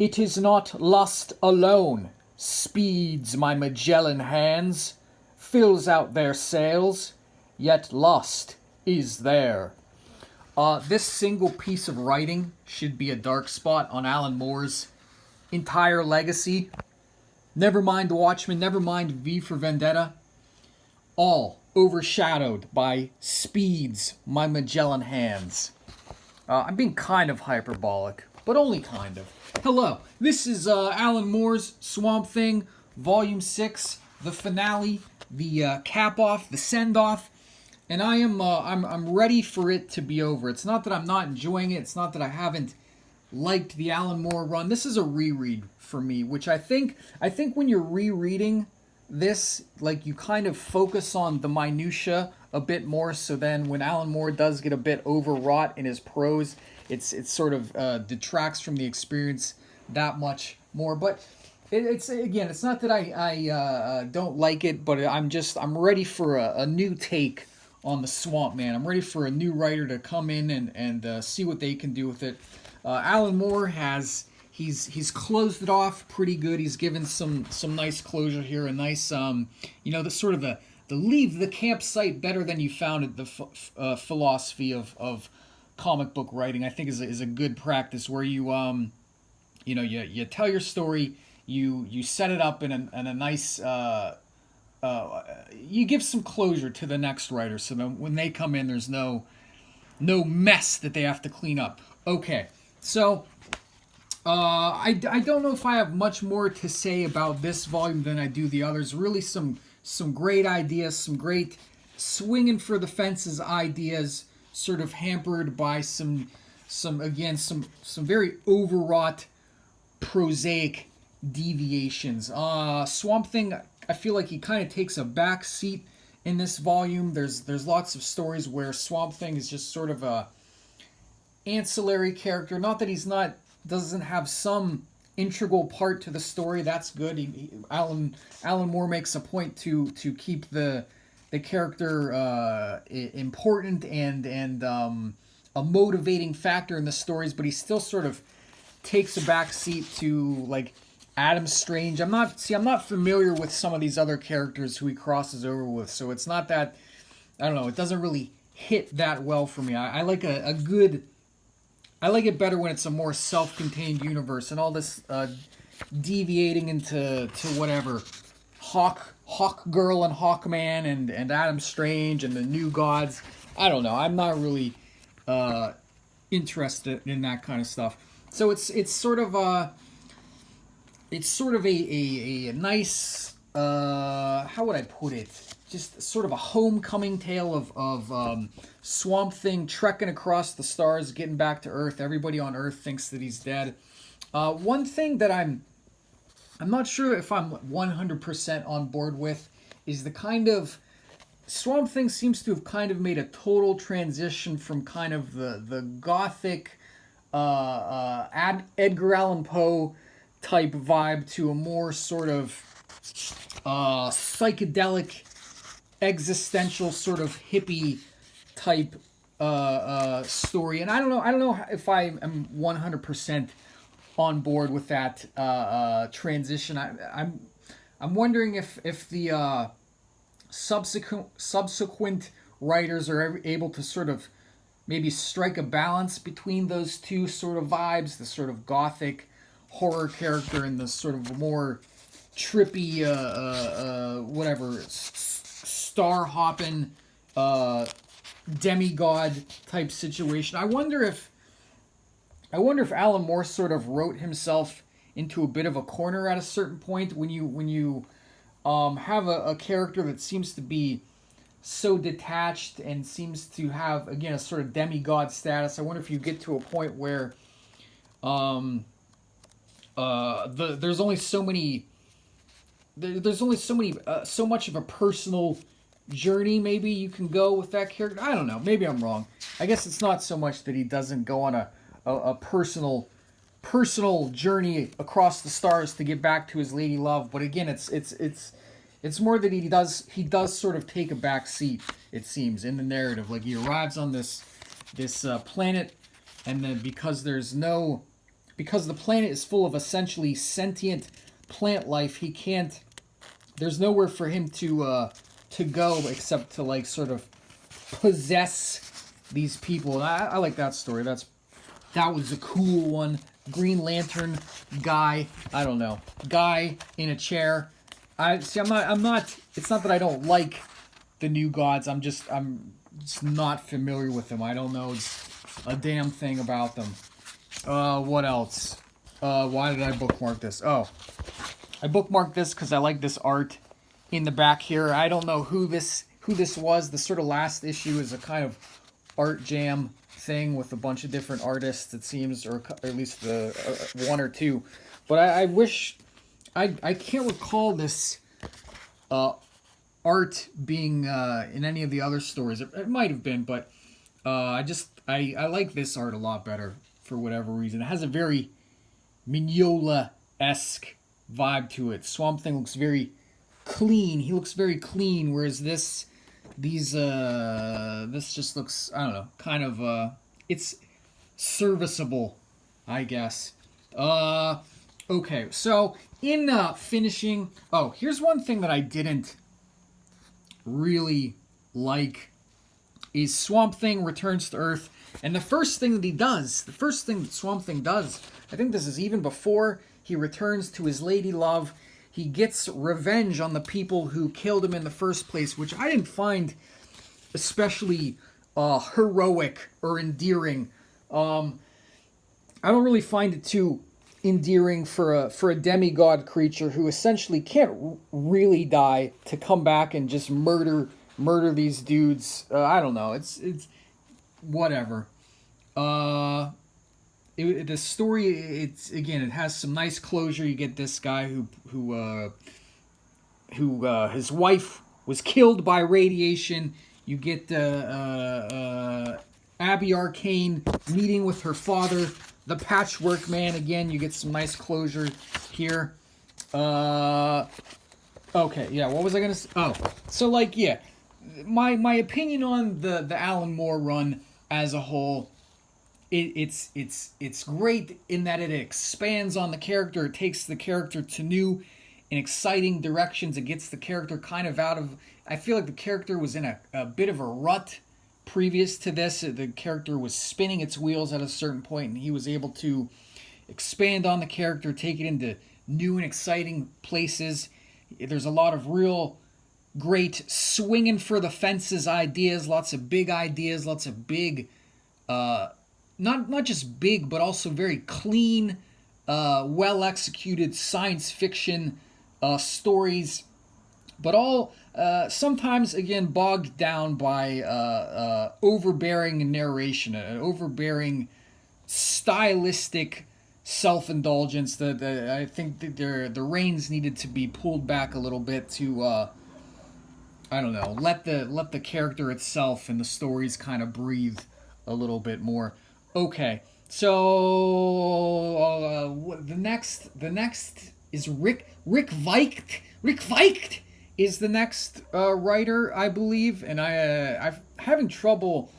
It is not lust alone speeds my Magellan hands, fills out their sails, yet lust is there. This single piece of writing should be a dark spot on Alan Moore's entire legacy. Never mind The Watchmen, never mind V for Vendetta. All overshadowed by Speed's My Magellan Hands. I'm being kind of hyperbolic, but only kind of. Hello, this is Alan Moore's Swamp Thing, Volume 6, the finale, the cap-off, the send-off, and I'm ready for it to be over. It's not that I'm not enjoying it, it's not that I haven't liked the Alan Moore run. This is a reread for me, which I think when you're rereading this, like, you kind of focus on the minutia a bit more, so then when Alan Moore does get a bit overwrought in his prose, it's sort of detracts from the experience that much more. But it's again, it's not that I don't like it, but I'm ready for a new take on the Swamp Man. I'm ready for a new writer to come in and see what they can do with it. Alan Moore he's closed it off pretty good. He's given some nice closure here, a nice the sort of the leave the campsite better than you found it. The philosophy of comic book writing, I think, is a good practice where you you tell your story, you set it up in a nice you give some closure to the next writer, so that when they come in, there's no mess that they have to clean up. Okay, so I don't know if I have much more to say about this volume than I do the others. Really, some great ideas, some great swinging for the fences ideas, sort of hampered by some very overwrought prosaic deviations. Swamp Thing, I feel like he kind of takes a back seat in this volume. There's lots of stories where Swamp Thing is just sort of a ancillary character. Not that he's doesn't have some integral part to the story. That's good. Alan Moore makes a point to keep the character important and a motivating factor in the stories, but he still sort of takes a back seat to, like, Adam Strange. I'm not familiar with some of these other characters who he crosses over with, so it's not that, I don't know, it doesn't really hit that well for me. I like a good, I like it better when it's a more self-contained universe, and all this deviating into whatever Hawk Girl and Hawkman and Adam Strange and the New Gods. I don't know. I'm not really interested in that kind of stuff. So it's sort of a nice, how would I put it? Just sort of a homecoming tale of Swamp Thing trekking across the stars, getting back to Earth. Everybody on Earth thinks that he's dead. One thing that I'm not sure if I'm 100% on board with is the kind of Swamp Thing seems to have kind of made a total transition from kind of the gothic Edgar Allan Poe type vibe to a more sort of psychedelic, existential sort of hippie type story. And I don't know if I am 100% on board with that transition. I'm wondering if the subsequent writers are able to sort of maybe strike a balance between those two sort of vibes, the sort of gothic horror character and the sort of more trippy whatever star hopping demigod type situation. I wonder if Alan Moore sort of wrote himself into a bit of a corner at a certain point when you have a character that seems to be so detached and seems to have, again, a sort of demigod status. I wonder if you get to a point where there's only so much of a personal journey maybe you can go with that character. I don't know. Maybe I'm wrong. I guess it's not so much that he doesn't go on a personal journey across the stars to get back to his lady love, but again, it's more that he does sort of take a back seat, it seems, in the narrative. Like, he arrives on this planet, and then because because the planet is full of essentially sentient plant life, he can't. There's nowhere for him to go except to like sort of possess these people. And I like that story. That was a cool one. Green Lantern guy. I don't know. Guy in a chair. I'm not. It's not that I don't like the New Gods. I'm just not familiar with them. I don't know a damn thing about them. What else? Why did I bookmark this? Oh, I bookmarked this because I like this art in the back here. I don't know who this was. The sort of last issue is a kind of art jam thing with a bunch of different artists, it seems, or at least the one or two. But I wish I can't recall this art being in any of the other stories. It might have been, but I like this art a lot better for whatever reason. It has a very Mignola-esque vibe to it. Swamp Thing looks very clean. He looks very clean, whereas this just looks, I don't know, kind of it's serviceable, I guess. Okay, so in finishing, here's one thing that I didn't really like is Swamp Thing returns to Earth, and the first thing that Swamp Thing does, I think this is even before he returns to his lady love, he gets revenge on the people who killed him in the first place, which I didn't find especially heroic or endearing. I don't really find it too endearing for a demigod creature who essentially can't really die to come back and just murder these dudes. I don't know. It's whatever. The story, it has some nice closure. You get this guy who his wife was killed by radiation. You get Abby Arcane meeting with her father, the Patchwork Man. Again, you get some nice closure here. Okay, yeah. What was I gonna say? Oh, so like, yeah, my opinion on the Alan Moore run as a whole. It's great in that it expands on the character. It takes the character to new and exciting directions. It gets the character kind of out of... I feel like the character was in a bit of a rut previous to this. The character was spinning its wheels at a certain point, and he was able to expand on the character, take it into new and exciting places. There's a lot of real great swinging for the fences ideas, lots of big ideas, lots of big... Not just big, but also very clean, well-executed science fiction stories, but all sometimes, again, bogged down by overbearing narration, an overbearing stylistic self-indulgence that I think that the reins needed to be pulled back a little bit to, I don't know, let the character itself and the stories kind of breathe a little bit more. Okay, so the next is Rick Veitch. Rick Veitch is the next writer, I believe, and I'm having trouble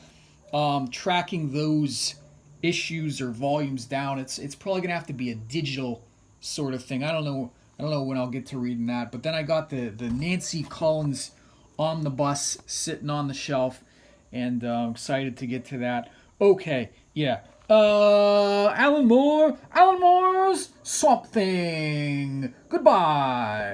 tracking those issues or volumes down. It's probably gonna have to be a digital sort of thing. I don't know when I'll get to reading that. But then I got the Nancy Collins Omnibus sitting on the shelf, and I'm excited to get to that. Okay, yeah. Alan Moore's Swamp Thing. Goodbye.